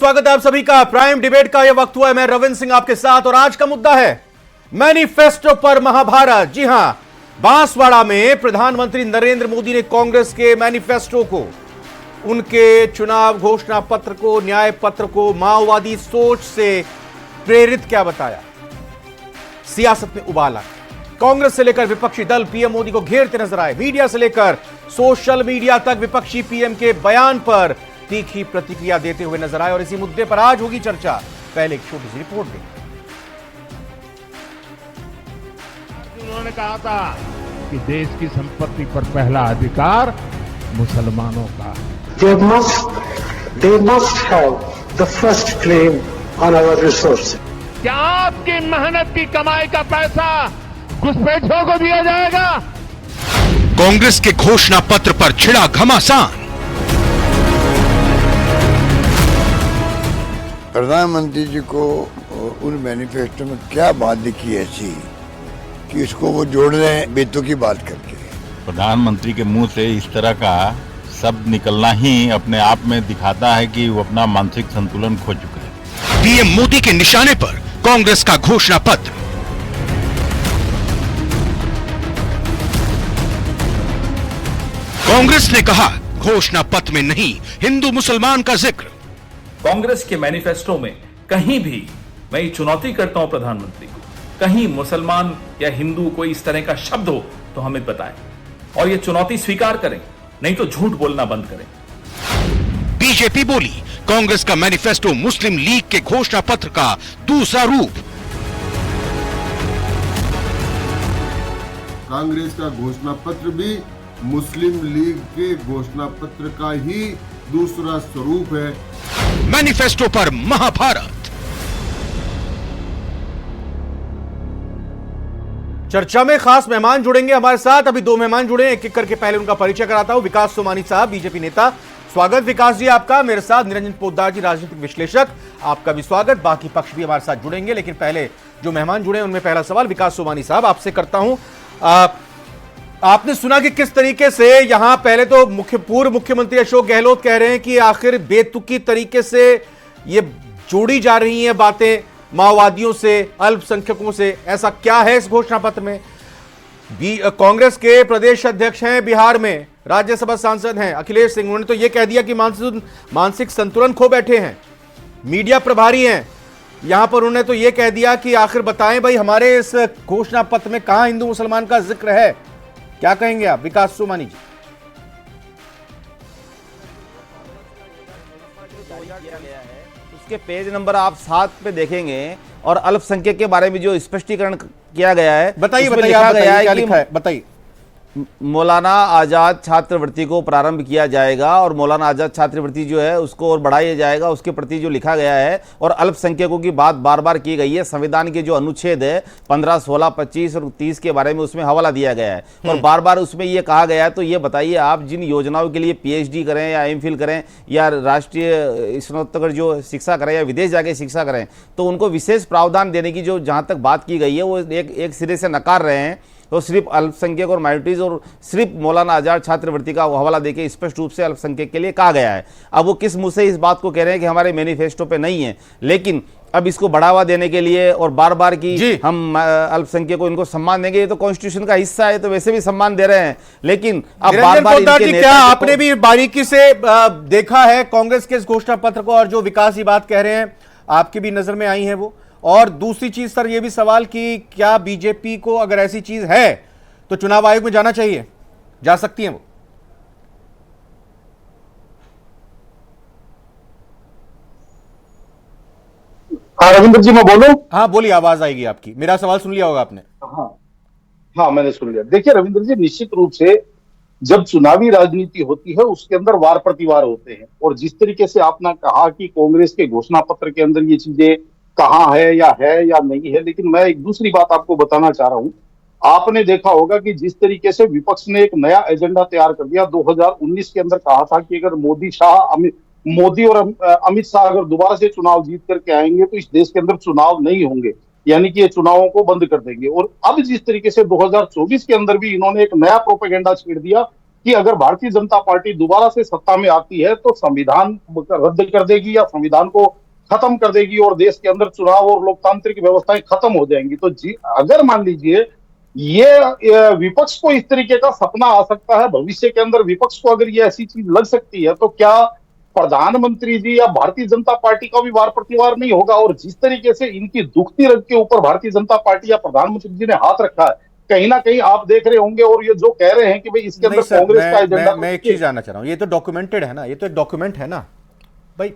स्वागत है आप सभी का। प्राइम डिबेट का यह वक्त हुआ है। मैं रविंद्र सिंह आपके साथ और आज का मुद्दा है मैनिफेस्टो पर महाभारत। जी हां, बांसवाड़ा में प्रधानमंत्री नरेंद्र मोदी ने कांग्रेस के मैनिफेस्टो को, उनके चुनाव घोषणा पत्र को, न्याय पत्र को माओवादी सोच से प्रेरित क्या बताया। सियासत में उबाल आ गया। कांग्रेस से लेकर विपक्षी दल पीएम मोदी को घेरते नजर आए। मीडिया से लेकर सोशल मीडिया तक विपक्षी पीएम के बयान पर तीखी प्रतिक्रिया देते हुए नजर आए और इसी मुद्दे पर आज होगी चर्चा। पहले एक छोटी सी रिपोर्ट दें। उन्होंने कहा था कि देश की संपत्ति पर पहला अधिकार मुसलमानों का। They must have the first claim on our resources. क्या आपकी मेहनत की कमाई का पैसा घुसपैठियों को दिया जाएगा? कांग्रेस के घोषणा पत्र पर छिड़ा घमासान। प्रधानमंत्री जी को उन मैनिफेस्टो में क्या बात दिखी ऐसी कि इसको वो जोड़ रहे हैं बेतों की बात करके। प्रधानमंत्री के मुंह से इस तरह का शब्द निकलना ही अपने आप में दिखाता है कि वो अपना मानसिक संतुलन खो चुके हैं। पीएम मोदी के निशाने पर कांग्रेस का घोषणा पत्र। कांग्रेस ने कहा घोषणा पत्र में नहीं हिंदू मुसलमान का जिक्र। कांग्रेस के मैनिफेस्टो में कहीं भी, मैं ये चुनौती करता हूं प्रधानमंत्री को, कहीं मुसलमान या हिंदू कोई इस तरह का शब्द हो तो हमें बताएं और ये चुनौती स्वीकार करें, नहीं तो झूठ बोलना बंद करें। बीजेपी बोली कांग्रेस का मैनिफेस्टो मुस्लिम लीग के घोषणा पत्र का दूसरा रूप। कांग्रेस का घोषणा पत्र भी मुस्लिम लीग के घोषणा पत्र का ही दूसरा स्वरूप है। मैनिफेस्टो पर महाभारत। चर्चा में खास मेहमान जुड़ेंगे हमारे साथ। अभी दो मेहमान जुड़े, एक एक करके पहले उनका परिचय कराता हूं। विकास सोमानी साहब, बीजेपी नेता, स्वागत विकास जी आपका। मेरे साथ निरंजन पोद्दार जी, राजनीतिक विश्लेषक, आपका भी स्वागत। बाकी पक्ष भी हमारे साथ जुड़ेंगे, लेकिन पहले जो मेहमान जुड़े उनमें पहला सवाल विकास सोमानी साहब आपसे करता हूं। आपने सुना कि किस तरीके से यहां पहले तो पूर्व मुख्यमंत्री अशोक गहलोत कह रहे हैं कि आखिर बेतुकी तरीके से ये जोड़ी जा रही हैं बातें माओवादियों से, अल्पसंख्यकों से। ऐसा क्या है इस घोषणा पत्र में? कांग्रेस के प्रदेश अध्यक्ष हैं बिहार में, राज्यसभा सांसद हैं अखिलेश सिंह, उन्होंने तो यह कह दिया कि मानसिक संतुलन खो बैठे हैं। मीडिया प्रभारी हैं यहां पर, उन्होंने तो यह कह दिया कि आखिर बताएं भाई हमारे इस घोषणा पत्र में कहां हिंदू मुसलमान का जिक्र है। क्या कहेंगे आप विकास सोमानी जी? उसके पेज नंबर आप 7 पे देखेंगे और अल्पसंख्यक के बारे में जो स्पष्टीकरण किया गया है, बताइए क्या लिखा है, बताइए। मौलाना आजाद छात्रवृत्ति को प्रारंभ किया जाएगा और मौलाना आजाद छात्रवृत्ति जो है उसको और बढ़ाया जाएगा, उसके प्रति जो लिखा गया है। और अल्पसंख्यकों की बात बार बार की गई है। संविधान के जो अनुच्छेद है 15, 16, 25 और 30 के बारे में उसमें हवाला दिया गया है और बार बार उसमें यह कहा गया है। तो ये बताइए, आप जिन योजनाओं के लिए पीएचडी करें या एमफिल करें या राष्ट्रीय स्नातक जो शिक्षा करें या विदेश जाके शिक्षा करें, तो उनको विशेष प्रावधान देने की जो जहां तक बात की गई है वो एक सिरे से नकार रहे हैं। तो सिर्फ अल्पसंख्यक और माइनॉरिटीज और सिर्फ मौलाना आजाद छात्रवृत्ति का हवाला देके स्पष्ट रूप से अल्पसंख्यक के लिए कहा गया है। अब वो किस मुंह से इस बात को कह रहे हैं कि हमारे मैनिफेस्टो पे नहीं है, लेकिन अब इसको बढ़ावा देने के लिए और बार बार की हम अल्पसंख्यक को इनको सम्मान देंगे, ये तो कॉन्स्टिट्यूशन का हिस्सा है, तो वैसे भी सम्मान दे रहे हैं। लेकिन अब बार बार क्या आपने भी बारीकी से देखा है कांग्रेस के इस घोषणा पत्र को, और जो विकास ये बात कह रहे हैं आपकी भी नजर में आई है वो? और दूसरी चीज सर, ये भी सवाल कि क्या बीजेपी को अगर ऐसी चीज है तो चुनाव आयोग में जाना चाहिए, जा सकती है वो? रविंद्र जी मैं बोलूं? हाँ बोलिए, आवाज आएगी आपकी। मेरा सवाल सुन लिया होगा आपने? हाँ मैंने सुन लिया। देखिए रविंद्र जी, निश्चित रूप से जब चुनावी राजनीति होती है उसके अंदर वार प्रतिवार होते हैं, और जिस तरीके से आपने कहा कि कांग्रेस के घोषणा पत्र के अंदर ये चीजें कहाँ है या नहीं है, लेकिन मैं एक दूसरी बात आपको बताना चाह रहा हूं। आपने देखा होगा कि जिस तरीके से विपक्ष ने एक नया एजेंडा तैयार कर दिया 2019 के अंदर, कहा था कि अगर मोदी और अमित शाह अगर दोबारा से चुनाव जीत करके आएंगे तो इस देश के अंदर चुनाव नहीं होंगे, यानी कि ये चुनावों को बंद कर देंगे। और अब जिस तरीके से 2024 के अंदर भी इन्होंने एक नया प्रोपेगेंडा छेड़ दिया कि अगर भारतीय जनता पार्टी दोबारा से सत्ता में आती है तो संविधान रद्द कर देगी या संविधान को खत्म कर देगी और देश के अंदर चुनाव और लोकतांत्रिक व्यवस्थाएं खत्म हो जाएंगी। तो अगर मान लीजिए ये विपक्ष को इस तरीके का सपना आ सकता है, भविष्य के अंदर विपक्ष को अगर ये ऐसी चीज लग सकती है, तो क्या प्रधानमंत्री जी या भारतीय जनता पार्टी का भी वार प्रतिवार नहीं होगा? और जिस तरीके से इनकी दुखती रग के ऊपर भारतीय जनता पार्टी या प्रधानमंत्री जी ने हाथ रखा है, कहीं ना कहीं आप देख रहे होंगे, और ये जो कह रहे हैं कि भाई इसके अंदर कांग्रेस का एजेंडा, मैं एक चीज जानना चाह रहा हूं, ये तो डॉक्यूमेंटेड है ना, ये तो एक डॉक्यूमेंट है ना भाई,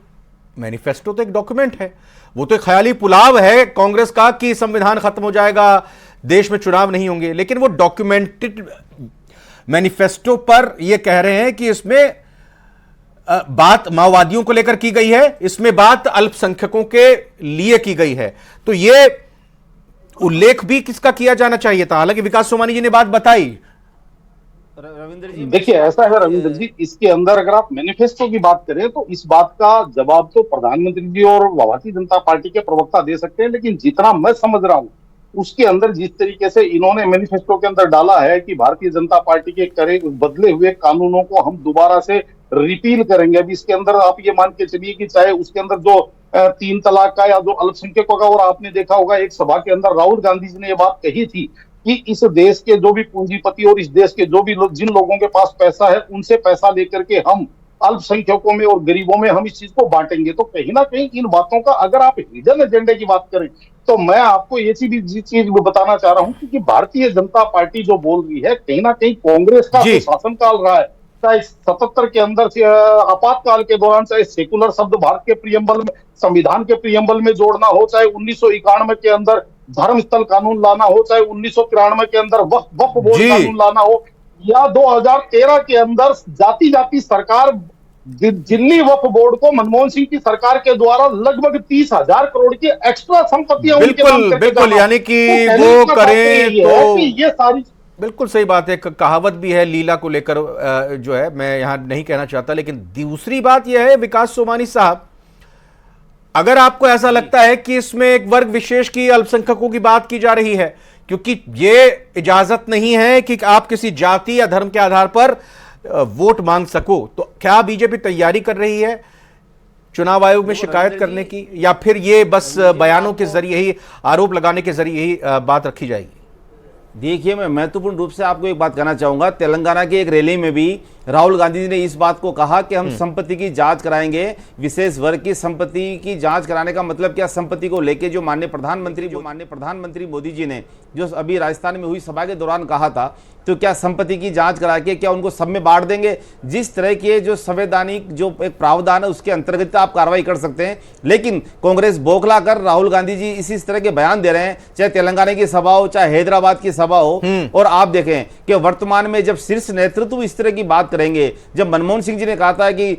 मैनिफेस्टो तो एक डॉक्यूमेंट है, वो तो एक ख्याली पुलाव है कांग्रेस का कि संविधान खत्म हो जाएगा, देश में चुनाव नहीं होंगे, लेकिन वो डॉक्यूमेंटेड मैनिफेस्टो पर ये कह रहे हैं कि इसमें बात माओवादियों को लेकर की गई है, इसमें बात अल्पसंख्यकों के लिए की गई है, तो ये उल्लेख भी किसका किया जाना चाहिए था? हालांकि विकास सोमानी जी ने बात बताई। रविंद्र जी, देखिए ऐसा है रविंद्र जी, इसके अंदर अगर आप मैनिफेस्टो की बात करें तो इस बात का जवाब तो प्रधानमंत्री जी और भारतीय जनता पार्टी के प्रवक्ता दे सकते हैं, लेकिन जितना मैं समझ रहा हूं उसके अंदर जिस तरीके से इन्होंने मैनिफेस्टो के अंदर डाला है कि भारतीय जनता पार्टी के बदले हुए कानूनों को हम दोबारा से रिपील करेंगे। अभी इसके अंदर आप ये मान के चलिए कि चाहे उसके अंदर जो 3 तलाक का या जो अल्पसंख्यकों का, और आपने देखा होगा एक सभा के अंदर राहुल गांधी जी ने ये बात कही थी कि इस देश के जो भी पूंजीपति और इस देश के जो भी लोग, जिन लोगों के पास पैसा है, उनसे पैसा लेकर के हम अल्पसंख्यकों में और गरीबों में हम इस चीज को बांटेंगे। तो कहीं ना कहीं इन बातों का अगर आप हिडन एजेंडे की बात करें तो मैं आपको ये चीज बताना चाह रहा हूं कि भारतीय जनता पार्टी जो बोल रही है, कहीं ना कहीं कांग्रेस का जो शासनकाल रहा है, चाहे 77 के अंदर से आपातकाल के दौरान, चाहे सेकुलर शब्द भारत के प्रियम्बल में, संविधान के प्रियम्बल में जोड़ना हो, चाहे 1991 के अंदर धर्मस्थल कानून लाना हो, चाहे 1993 के अंदर वक्फ बोर्ड कानून लाना हो, या 2013 के अंदर जाति सरकार दिल्ली वक्फ बोर्ड को मनमोहन सिंह की सरकार के द्वारा लगभग 30,000 करोड़ की एक्स्ट्रा संपत्तियां बिल्कुल, यानी कि वो करें तो ये सारी बिल्कुल सही बात है। कहावत भी है लीला को लेकर, जो है मैं यहां नहीं कहना चाहता, लेकिन दूसरी बात यह है विकास सोमानी साहब, अगर आपको ऐसा लगता है कि इसमें एक वर्ग विशेष की, अल्पसंख्यकों की बात की जा रही है, क्योंकि ये इजाजत नहीं है कि आप किसी जाति या धर्म के आधार पर वोट मांग सको, तो क्या बीजेपी तैयारी कर रही है चुनाव आयोग में शिकायत करने की, या फिर ये बस बयानों के जरिए ही, आरोप लगाने के जरिए ही बात रखी जाएगी? देखिए, मैं महत्वपूर्ण रूप से आपको एक बात कहना चाहूंगा। तेलंगाना की एक रैली में भी राहुल गांधी जी ने इस बात को कहा कि हम संपत्ति की जांच कराएंगे, विशेष वर्ग की संपत्ति की जांच कराने का मतलब क्या, संपत्ति को लेके जो माननीय प्रधानमंत्री मोदी जी ने जो अभी राजस्थान में हुई सभा के दौरान कहा था, तो क्या संपत्ति की जांच करा के क्या उनको सब में बांट देंगे? जिस तरह के जो संवैधानिक जो एक प्रावधान है उसके अंतर्गत आप कार्रवाई कर सकते हैं, लेकिन कांग्रेस बौखला कर राहुल गांधी जी इस तरह के बयान दे रहे हैं, चाहे तेलंगाना की सभा हो, चाहे हैदराबाद की सभा हो। और आप देखें कि वर्तमान में जब शीर्ष नेतृत्व इस तरह की बात करेंगे, जब मनमोहन सिंह जी ने कहा था कि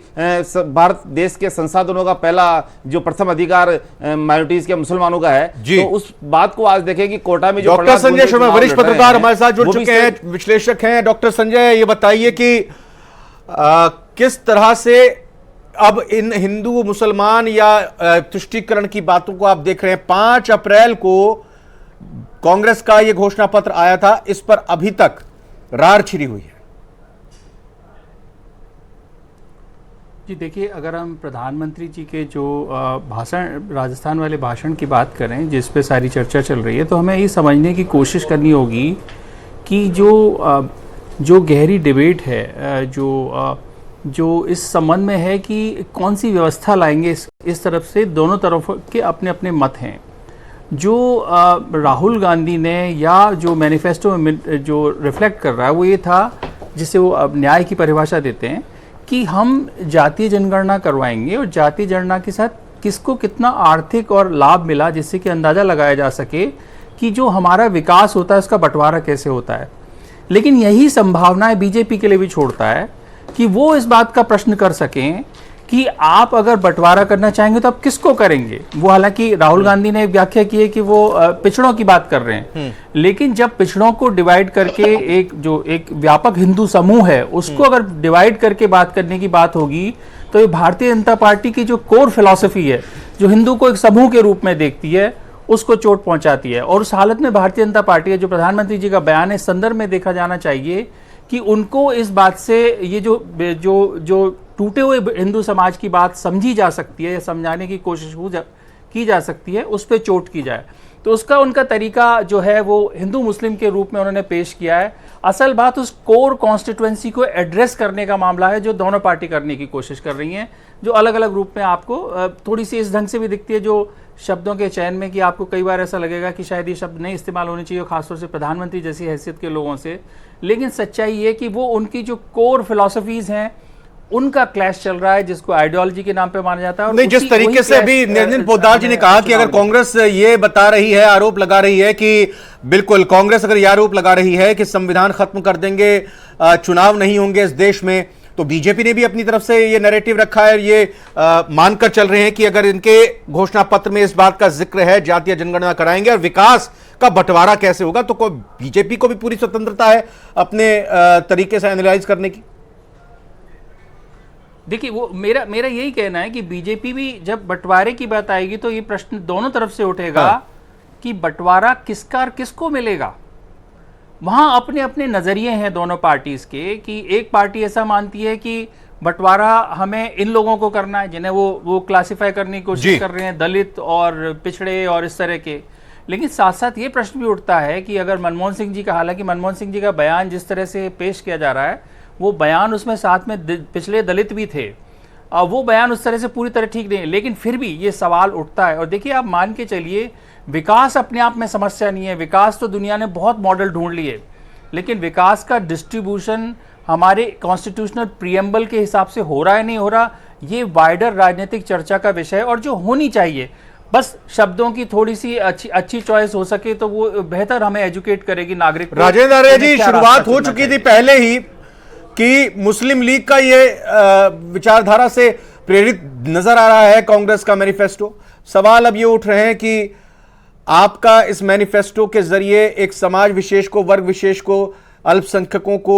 भारत देश के संसाधनों का पहला जो प्रथम अधिकार माइनॉरिटीज के मुसलमानों का है, तो उस बात को आज देखें कि कोटा में जो डॉक्टर संजय शर्मा वरिष्ठ पत्रकार हमारे साथ जुड़ चुके हैं, विश्लेषक हैं। डॉक्टर संजय, ये बताइए कि किस तरह से अब इन हिंदू मुसलमान या तुष्टीकरण की बातों को आप देख रहे हैं? 5 अप्रैल को कांग्रेस का यह घोषणा पत्र आया था, इस पर अभी तक रार छिड़ी हुई है। जी देखिए, अगर हम प्रधानमंत्री जी के जो भाषण, राजस्थान वाले भाषण की बात करें जिस पे सारी चर्चा चल रही है, तो हमें ये समझने की कोशिश करनी होगी कि जो गहरी डिबेट है, जो इस संबंध में है कि कौन सी व्यवस्था लाएंगे, इस तरफ से दोनों तरफ के अपने अपने मत हैं। जो राहुल गांधी ने या जो मैनिफेस्टो में जो रिफ्लेक्ट कर रहा है वो ये था, जिसे वो अब न्याय की परिभाषा देते हैं कि हम जातीय जनगणना करवाएंगे और जातीय जनगणना के साथ किसको कितना आर्थिक और लाभ मिला, जिससे कि अंदाज़ा लगाया जा सके कि जो हमारा विकास होता है उसका बंटवारा कैसे होता है। लेकिन यही संभावनाएं बीजेपी के लिए भी छोड़ता है कि वो इस बात का प्रश्न कर सकें कि आप अगर बंटवारा करना चाहेंगे तो आप किसको करेंगे। वो हालांकि राहुल गांधी ने व्याख्या की है कि वो पिछड़ों की बात कर रहे हैं, लेकिन जब पिछड़ों को डिवाइड करके एक व्यापक हिंदू समूह है उसको अगर डिवाइड करके बात करने की बात होगी, तो ये भारतीय जनता पार्टी की जो कोर फिलॉसफी है, जो हिंदू को एक समूह के रूप में देखती है, उसको चोट पहुंचाती है। और उस हालत में भारतीय जनता पार्टी, जो प्रधानमंत्री जी का बयान है, इस संदर्भ में देखा जाना चाहिए कि उनको इस बात से ये जो टूटे हुए हिंदू समाज की बात समझी जा सकती है या समझाने की कोशिश की जा सकती है, उस पर चोट की जाए। तो उसका उनका तरीका जो है वो हिंदू मुस्लिम के रूप में उन्होंने पेश किया है। असल बात उस कोर कॉन्स्टिट्यूएंसी को एड्रेस करने का मामला है, जो दोनों पार्टी करने की कोशिश कर रही हैं, जो अलग अलग रूप में आपको थोड़ी सी इस ढंग से भी दिखती है, जो शब्दों के चयन में कि आपको कई बार ऐसा लगेगा कि शायद ये शब्द नहीं इस्तेमाल होने चाहिए, खासतौर से प्रधानमंत्री जैसी हैसियत के लोगों से। लेकिन सच्चाई ये कि वो उनकी जो कोर फिलॉसफीज हैं उनका क्लैश चल रहा है, जिसको आइडियोलॉजी के नाम पे माना जाता है। और नहीं, जिस तरीके से अभी निरंजन पोद्दार जी ने कहा कि अगर कांग्रेस ये बता रही है, आरोप लगा रही है कि बिल्कुल कांग्रेस अगर ये आरोप लगा रही है कि संविधान खत्म कर देंगे, चुनाव नहीं होंगे इस देश में, तो बीजेपी ने भी अपनी तरफ से ये नैरेटिव रखा है, ये मानकर चल रहे हैं कि अगर इनके घोषणा पत्र में इस बात का जिक्र है जातीय जनगणना कराएंगे और विकास का बंटवारा कैसे होगा, तो बीजेपी को भी पूरी स्वतंत्रता है अपने तरीके से एनालाइज करने की। देखिए, वो मेरा यही कहना है कि बीजेपी भी जब बंटवारे की बात आएगी तो ये प्रश्न दोनों तरफ से उठेगा कि बंटवारा किसका और किसको मिलेगा। वहां अपने अपने नजरिए हैं दोनों पार्टीज के, कि एक पार्टी ऐसा मानती है कि बंटवारा हमें इन लोगों को करना है जिन्हें वो क्लासिफाई करने की कोशिश कर रहे हैं, दलित और पिछड़े और इस तरह के। लेकिन साथ साथ ये प्रश्न भी उठता है कि अगर मनमोहन सिंह जी का, हालांकि मनमोहन सिंह जी का बयान जिस तरह से पेश किया जा रहा है, वो बयान उसमें साथ में पिछले दलित भी थे, वो बयान उस तरह से पूरी तरह ठीक नहीं है, लेकिन फिर भी ये सवाल उठता है। और देखिए, आप मान के चलिए, विकास अपने आप में समस्या नहीं है, विकास तो दुनिया ने बहुत मॉडल ढूंढ लिए, लेकिन विकास का डिस्ट्रीब्यूशन हमारे कॉन्स्टिट्यूशनल प्रीएम्बल के हिसाब से हो रहा है नहीं हो रहा, ये वाइडर राजनीतिक चर्चा का विषय है। और जो होनी चाहिए, बस शब्दों की थोड़ी सी अच्छी चॉइस हो सके तो वो बेहतर हमें एजुकेट करेगी नागरिक। राजेंद्र आर्य जी, शुरुआत हो चुकी थी पहले ही कि मुस्लिम लीग का ये विचारधारा से प्रेरित नजर आ रहा है कांग्रेस का मैनिफेस्टो। सवाल अब ये उठ रहे हैं कि आपका इस मैनिफेस्टो के जरिए एक समाज विशेष को, वर्ग विशेष को, अल्पसंख्यकों को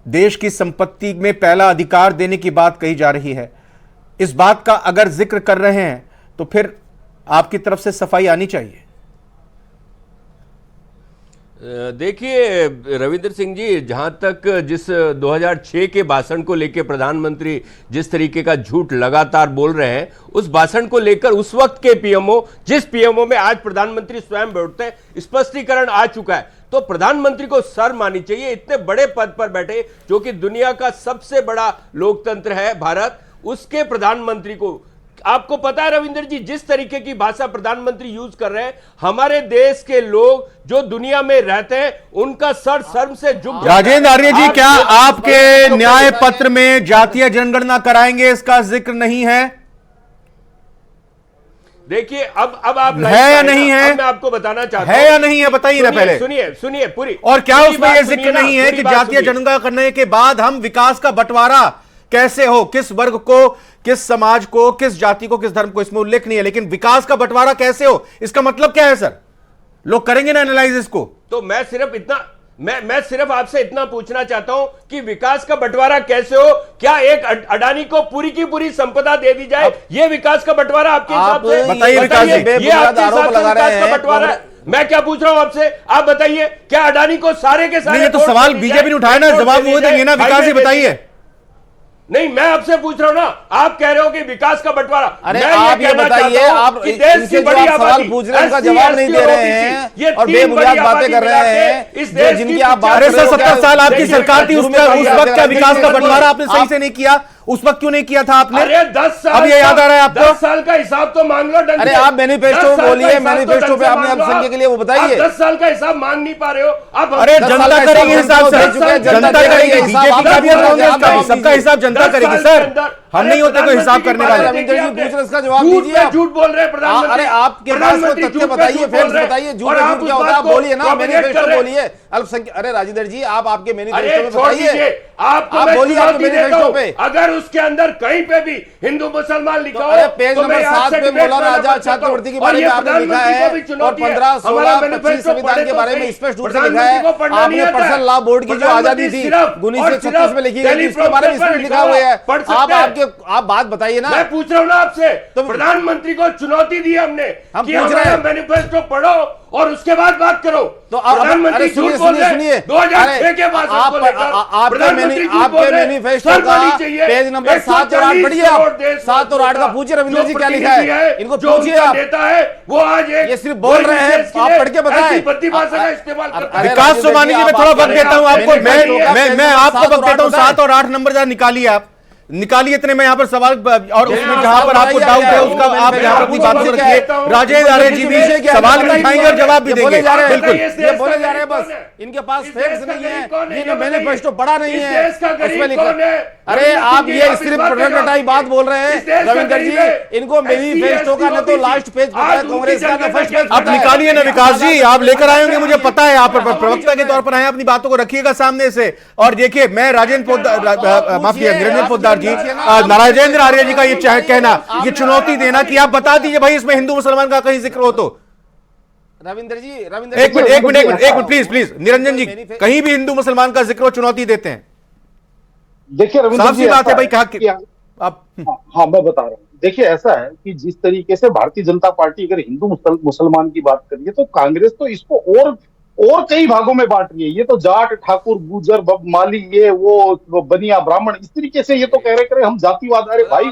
देश की संपत्ति में पहला अधिकार देने की बात कही जा रही है। इस बात का अगर जिक्र कर रहे हैं तो फिर आपकी तरफ से सफाई आनी चाहिए। देखिए रविंद्र सिंह जी, जहां तक जिस 2006 के भाषण को लेकर प्रधानमंत्री जिस तरीके का झूठ लगातार बोल रहे हैं, उस भाषण को लेकर उस वक्त के पीएमओ, जिस पीएमओ में आज प्रधानमंत्री स्वयं बैठते हैं, स्पष्टीकरण आ चुका है। तो प्रधानमंत्री को शर्म आनी चाहिए, इतने बड़े पद पर बैठे, जो कि दुनिया का सबसे बड़ा लोकतंत्र है भारत, उसके प्रधानमंत्री को। आपको पता है रविंद्र जी, जिस तरीके की भाषा प्रधानमंत्री यूज कर रहे हैं, हमारे देश के लोग जो दुनिया में रहते हैं उनका सर शर्म से झुक। राजेंद्र आर्य जी, क्या आपके न्याय पत्र में जातीय जनगणना कराएंगे इसका जिक्र नहीं है? देखिए, अब आप है या नहीं है, मैं आपको बताना चाहता हूं, है या नहीं है, बताइए ना पहले। सुनिए पूरी। और क्या उसमें यह जिक्र नहीं है कि जातीय जनगणना करने के बाद हम विकास का बंटवारा कैसे हो, किस वर्ग को, किस समाज को, किस जाति को, किस धर्म को, इसमें उल्लेख नहीं है, लेकिन विकास का बंटवारा कैसे हो, इसका मतलब क्या है सर? लोग करेंगे ना एनालाइज इसको। तो मैं सिर्फ आपसे इतना पूछना चाहता हूं कि विकास का बंटवारा कैसे हो? क्या एक अडानी को पूरी की पूरी संपदा दे दी जाए, ये विकास का बंटवारा आपके हिसाब से? बताइए विकास जी, ये आपके हिसाब से विकास का बंटवारा है? मैं क्या पूछ रहा हूं आपसे, आप बताइए, क्या अडानी को सारे के सारे? ये तो सवाल बीजेपी ने उठाया ना, जवाब वो देंगे ना। विकास जी बताइए। नहीं, मैं आपसे पूछ रहा हूं ना, आप कह रहे हो कि विकास का बंटवारा। अरे आप ये बताइए, आप इनसे जो आप सवाल पूछ रहे हैं उनका जवाब नहीं दे रहे हैं और बेबुनियाद बातें कर रहे हैं। जो जिनकी आप बात कर रहे हो, 70 साल आपकी सरकार थी, उस वक्त का विकास का बंटवारा आपने सही से नहीं किया, उस वक्त क्यों नहीं किया था आपने? अरे 10 साल, अब ये याद आ रहा है आपको? 10 साल का हिसाब तो मांग लो। अरे आप मैनिफेस्टो बोलिए, मैनिफेस्टो पे आपने अल्पसंख्यक के लिए वो बताइए। 10 साल का हिसाब मांग नहीं पा रहे हो आप। अरे जनता करेगी हिसाब, जनता करेगी, बीजेपी का भी सबका हिसाब जनता करेगी सर, हम नहीं होते कोई हिसाब करने वाले। रविंद्र जी पूछ रहे, इसका जवाब दीजिए। झूठ बोल रहे हैं प्रधानमंत्री। अरे आपके पास कोई तथ्य बताइए, फैक्ट्स बताइए, झूठ क्या होता है आप बोलिए ना, मैनिफेस्टो बोलिए। अल्पसंख्यक, अरे राजेंद्र जी आप आपके मैनिफेस्टो में बताइए, आप बोलिए आपके मैनिफेस्टो पे। अगर उसके अंदर कहीं पे भी हिंदू मुसलमान लिखा हो, पेज नंबर 7 पे मौलाना आजाद छात्रवृत्ति के बारे में आपने लिखा है और 15, 16, 25 संविधान के बारे में स्पष्ट रूप से लिखा है। आपने पर्सनल लॉ बोर्ड की जो आजादी थी 1936 में लिखी गई थी, उसके बारे में इसमें लिखा हुआ है। आप आपके के आप बात बताइए ना। मैं पूछ रहा हूँ ना आपसे, तो प्रधानमंत्री को चुनौती दी हमने कि हमारा मैनिफेस्टो पढ़ो और उसके बाद बात करो। तो प्रधानमंत्री झूठ बोल रहे हैं 2006 के भाषण को लेकर। आपके मैनिफेस्टो का पेज नंबर 7 और 8 पढ़िए आप। 7 और 8 का पूछिए रविंद्र जी क्या लिखा है, इनको पूछिए आप। देता है वो आज ये सिर्फ बोल रहे हैं, आप पढ़ के बताएं। भाषा का इस्तेमाल करते हैं। विकास सोमानी जी, मैं थोड़ा वक्त देता हूं आपको, मैं आपको वक्त देता हूं। 7 और 8 नंबर जरा निकालिए, आप निकालिए इतने में यहाँ पर सवाल, और उसमें जहां पर आपको डाउट है उसका आप यहाँ पर अपनी बात रखिए। राजेंद्र आर्य जी भी सवाल भी उठाएंगे और जवाब भी देंगे। बिल्कुल, ये बोले जा रहे हैं, बस इनके पास फैक्ट्स नहीं है, ये मैनिफेस्टो पढ़ा नहीं है, उसमें लिखा। अरे आप ये सिर्फ रटाई बात बोल रहे हैं रविंद्र जी, इनको मैनिफेस्टो का न तो लास्ट पेज पता है कांग्रेस का, न फर्स्ट पेज। आप निकालिए ना विकास जी, आप लेकर आए होंगे, मुझे पता है। आप प्रवक्ता के तौर पर आए, अपनी बातों को रखिएगा सामने से। और देखिए, मैं राजेंद्र पोद्दार, माफ किया निरंजन पोद्दार जी, राजेंद्र आर्य जी का ये कहना, ये चुनौती देना कि आप बता दीजिए भाई इसमें हिंदू मुसलमान का कहीं जिक्र हो तो। रविंद्र जी, एक मिनट प्लीज निरंजन जी, कहीं भी हिंदू मुसलमान का जिक्र हो, चुनौती देते हैं। देखिए रविंद्र जी, बात है भाई, कहा आप। हाँ, मैं बता रहा हूँ। देखिए, ऐसा है कि जिस तरीके से भारतीय जनता पार्टी अगर हिंदू मुसलमान की बात करिए तो कांग्रेस तो इसको और कई भागों में बांट रही है। ये तो जाट, ठाकुर, गुजर, माली, ये वो बनिया, ब्राह्मण, इस तरीके से ये तो कह रहे हम जातिवाद। अरे भाई,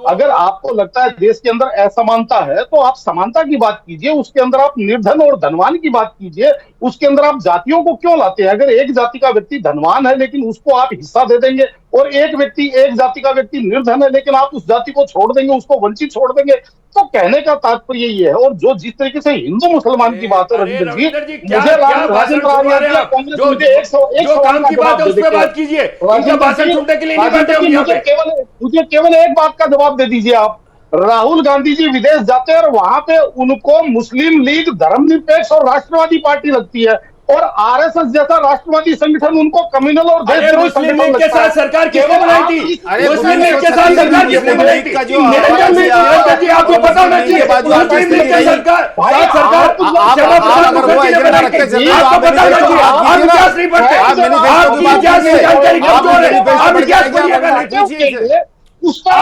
अगर आपको लगता है देश के अंदर असमानता है तो आप समानता की बात कीजिए, उसके अंदर आप निर्धन और धनवान की बात कीजिए, उसके अंदर आप जातियों को क्यों लाते हैं? अगर एक जाति का व्यक्ति धनवान है लेकिन उसको आप हिस्सा दे देंगे, और एक जाति का व्यक्ति निर्धन है लेकिन आप उस जाति को छोड़ देंगे, उसको वंचित छोड़ देंगे, तो कहने का तात्पर्य ये है। और जो जिस तरीके से हिंदू मुसलमान की बात है रविंद्र जी, मुझे राजेंद्र आर्य कांग्रेस जो काम की बात है उस पे बात कीजिए, उनका भाषण सुनने के लिए नहीं बैठे हम यहाँ पे। मुझे केवल एक बात का जवाब दे दीजिए आप। राहुल गांधी जी विदेश जाते हैं और वहां पे उनको मुस्लिम लीग धर्मनिरपेक्ष और राष्ट्रवादी पार्टी लगती है, और आरएसएस जैसा राष्ट्रवादी संगठन उनको कम्युनल और देशद्रोही मुस्लिम लीग के साथ सरकार किसने बनाई थी? मुस्लिम लीग के साथ सरकार किसने बनाई थी? निरंजन जी, आपको पता होना चाहिए, मुस्लिम लीग के सरकार आपको पता होना चाहिए। आप इतिहास नहीं पढ़ते, आप इतिहास की जानकारी कमजोर है, आप इतिहास पढ़िएगा। उसका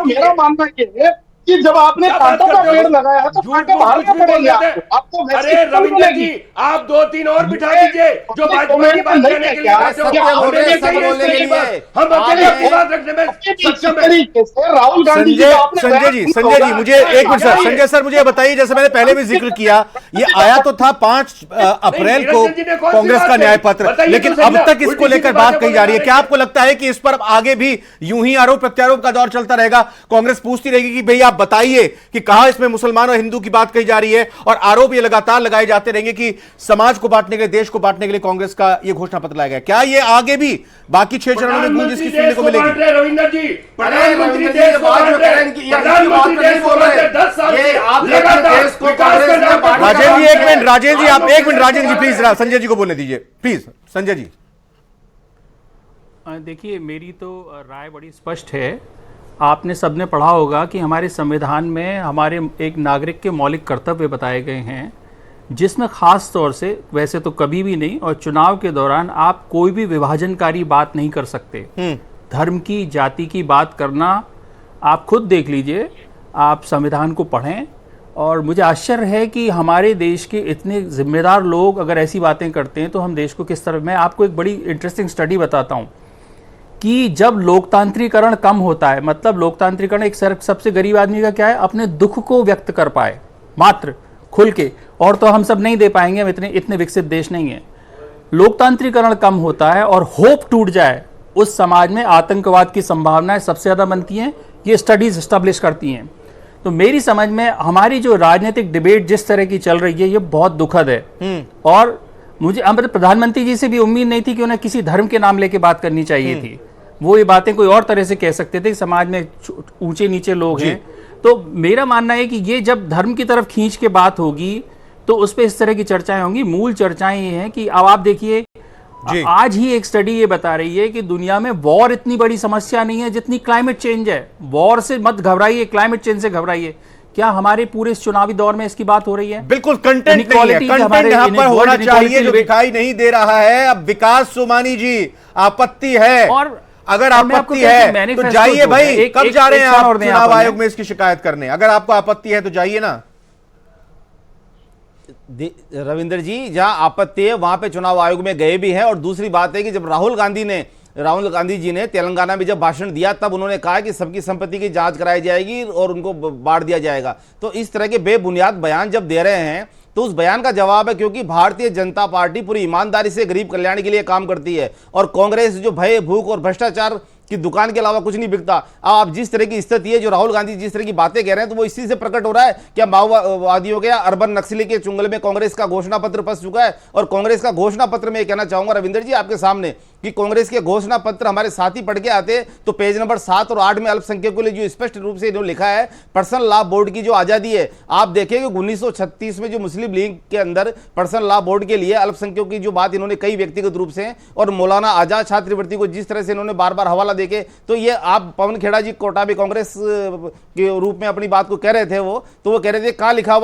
मेरा मानना ये है कि जब आपने कांटों का पेड़ लगाया है तो कांटे बाहर के पड़ेंगे आपको। अरे रविंद्र जी, आप 2-3 और बिठा दीजिए जो भाजपा की बात करने के लिए हम अकेले अपनी बात रखने में सक्षम है। राहुल गांधी संजय जी, मुझे एक मिनट सर, संजय सर मुझे बताइए, जैसे मैंने पहले भी जिक्र किया, ये आया तो था 5 अप्रैल को कांग्रेस का न्याय पत्र, लेकिन अब तक इसको लेकर बात कही जा रही है। क्या आपको लगता है कि इस पर आगे भी यूं ही आरोप प्रत्यारोप का दौर चलता रहेगा? कांग्रेस पूछती रहेगी कि भैया बताइए कि कहां इसमें मुसलमान और हिंदू की बात कही जा रही है, और आरोप ये लगातार लगाए जाते रहेंगे कि समाज को बांटने के लिए, देश को बांटने के लिए कांग्रेस का ये घोषणा पत्र लाया गया। क्या ये आगे भी बाकी 6 चरणों में गूंज इसकी सुनने को मिलेगी? रविंद्र जी, प्रधानमंत्री देश को बांट रहे हैं, प्रधानमंत्री देश को बांट रहे हैं, 10 साल से लगातार विकास का नाम पर। राजेंद्र जी, एक मिनट राजेंद्र जी, आप एक मिनट राजेंद्र जी प्लीज, संजय जी को बोलने दीजिए प्लीज। संजय जी, देखिए, मेरी तो राय बड़ी स्पष्ट है। आपने सबने पढ़ा होगा कि हमारे संविधान में हमारे एक नागरिक के मौलिक कर्तव्य बताए गए हैं, जिसमें खास तौर से, वैसे तो कभी भी नहीं, और चुनाव के दौरान आप कोई भी विभाजनकारी बात नहीं कर सकते। धर्म की, जाति की बात करना, आप खुद देख लीजिए, आप संविधान को पढ़ें। और मुझे आश्चर्य है कि हमारे देश के इतने जिम्मेदार लोग अगर ऐसी बातें करते हैं तो हम देश को किस तरह। मैं आपको एक बड़ी इंटरेस्टिंग स्टडी बताता हूँ कि जब लोकतांत्रिकरण कम होता है, मतलब लोकतांत्रिकरण एक सबसे गरीब आदमी का क्या है, अपने दुख को व्यक्त कर पाए मात्र खुल के, और तो हम सब नहीं दे पाएंगे, हम इतने विकसित देश नहीं है। लोकतांत्रिकरण कम होता है और होप टूट जाए, उस समाज में आतंकवाद की संभावनाएं सबसे ज्यादा बनती हैं। ये स्टडीज एस्टेब्लिश करती हैं। तो मेरी समझ में हमारी जो राजनीतिक डिबेट जिस तरह की चल रही है, ये बहुत दुखद है। और मुझे प्रधानमंत्री जी से भी उम्मीद नहीं थी कि उन्हें किसी धर्म के नाम लेके बात करनी चाहिए थी। वो ये बातें कोई और तरह से कह सकते थे, समाज में ऊंचे नीचे लोग हैं। तो मेरा मानना है कि ये जब धर्म की तरफ खींच के बात होगी तो उस पर इस तरह की चर्चाएं होंगी। मूल चर्चाएं ये हैं कि अब आप देखिए, आज ही एक स्टडी ये बता रही है कि दुनिया में वॉर इतनी बड़ी समस्या नहीं है जितनी क्लाइमेट चेंज है। वॉर से मत घबराइए, क्लाइमेट चेंज से घबराइए। क्या हमारे पूरे इस चुनावी दौर में इसकी बात हो रही है? बिल्कुल कंटेंट नहीं है, कंटेंट यहां पर होना चाहिए जो दिखाई नहीं दे रहा है। अब विकास सोमानी जी, आपत्ति है, और अगर मैं आपको आपत्ति कहती हूं, है तो मैनिफेस्टो जाइए जो है, भाई, कब जा रहे हैं क्षण आप और दें चुनाव आप आयोग हमें। में इसकी शिकायत करने? अगर आपको आपत्ति है तो जाइए ना। रविंद्र जी, जहां आपत्ति है वहां पे चुनाव आयोग में गए भी हैं। और दूसरी बात है कि जब राहुल गांधी जी ने तेलंगाना में जब भाषण दिया तब उन्होंने कहा कि सबकी संपत्ति की जांच कराई जाएगी और उनको बांट दिया जाएगा। तो इस तरह के बेबुनियाद बयान जब दे रहे हैं तो उस बयान का जवाब है, क्योंकि भारतीय जनता पार्टी पूरी ईमानदारी से गरीब कल्याण के लिए काम करती है और कांग्रेस जो भय, भूख और भ्रष्टाचार की दुकान के अलावा कुछ नहीं बिकता। आप जिस तरह की स्थिति है, जो राहुल गांधी जिस तरह की बातें कह रहे हैं, तो वो इसी से प्रकट हो रहा है क्या माओवादियों के अर्बन नक्सली के चुंगल में कांग्रेस का घोषणा पत्र फंस चुका है। और कांग्रेस का घोषणा पत्र में कहना चाहूंगा रविंद्र जी आपके सामने कि कांग्रेस के घोषणा पत्र हमारे साथी पढ़ के आते तो पेज नंबर 7 और 8 में अल्पसंख्यकों के लिए जो स्पष्ट रूप से इन्होंने लिखा है, पर्सनल लॉ बोर्ड की जो आजादी है, आप देखेंगे 1936 में जो मुस्लिम लीग के अंदर पर्सनल लॉ बोर्ड के लिए अल्पसंख्यकों की जो बात इन्होंने कही व्यक्तिगत रूप से, और मौलाना आजाद छात्रवृत्ति को जिस तरह से इन्होंने बार बार हवाला देके, तो ये आप पवन खेड़ा जी कोटा में कांग्रेस के रूप में अपनी बात को कह रहे थे, वो तो वो कह रहे थे कहां लिखा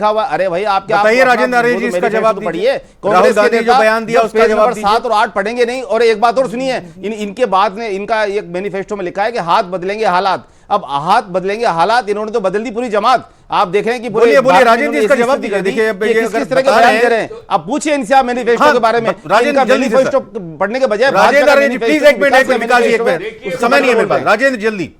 हुआ। अरे भाई आप क्या बताइए राजेंद्र आर्य जी, इसका जवाब पढ़िए। कांग्रेस के जो बयान दिया उसका जवाब दीजिए। 7 और 8 पढ़ेंगे नहीं। और एक बात और सुनिए, इनके बाद में इनका एक मैनिफेस्टो में लिखा है कि हाथ बदलेंगे हालात। अब हाथ बदलेंगे हालात, इन्होंने तो बदल दी पूरी जमात। आप देख रहे हैं कि बोलिए राजेंद्र जी, इसका जवाब दीजिए। देखिए किस तरह के बयान दे रहे हैं, आप पूछिए इनसे आप मैनिफेस्टो के बारे में। राजेंद्र मैनिफेस्टो पढ़ने के बजाय राजेंद्र जी प्लीज एक मिनट, समय नहीं है मेरे पास। राजेंद्र जल्दी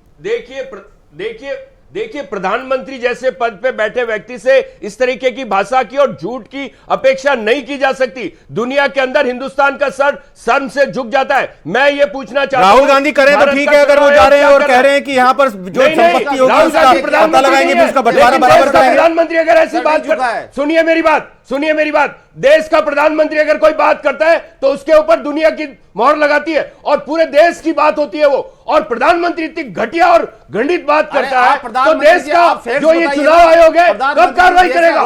देखिए प्रधानमंत्री जैसे पद पे बैठे व्यक्ति से इस तरीके की भाषा की और झूठ की अपेक्षा नहीं की जा सकती। दुनिया के अंदर हिंदुस्तान का सर शर्म से झुक जाता है। मैं ये पूछना चाहता हूं, राहुल गांधी करें तो ठीक है, अगर वो जा रहे हैं और कह रहे हैं कि यहाँ पर जो संपत्ति होगी उसका पता लगाएंगे, उसका बंटवारा बराबर करेंगे। प्रधानमंत्री अगर ऐसी बात करता है, सुनिए मेरी बात, देश का प्रधानमंत्री अगर कोई बात करता है तो उसके ऊपर दुनिया की मोहर लगाती है और पूरे देश की बात होती है वो। और प्रधानमंत्री इतनी घटिया और घृणित बात करता है तो देश का जो ये चुनाव आयोग है कब कार्रवाई करेगा?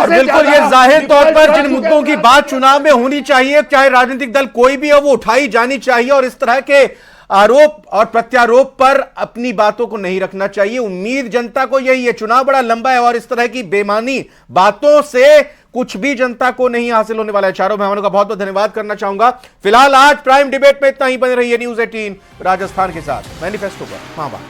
बिल्कुल, ये जाहिर तौर पर जिन मुद्दों की बात चुनाव में होनी चाहिए, चाहे राजनीतिक दल कोई भी हो, वो उठाई जानी चाहिए और इस तरह के आरोप और प्रत्यारोप पर अपनी बातों को नहीं रखना चाहिए। उम्मीद जनता को यही है। चुनाव बड़ा लंबा है और इस तरह की बेमानी बातों से कुछ भी जनता को नहीं हासिल होने वाला है। चारों मेहमानों का बहुत बहुत धन्यवाद करना चाहूंगा। फिलहाल आज प्राइम डिबेट में इतना ही। बने रहिए न्यूज़ 18 राजस्थान के साथ मैनिफेस्टो पर। हाँ बात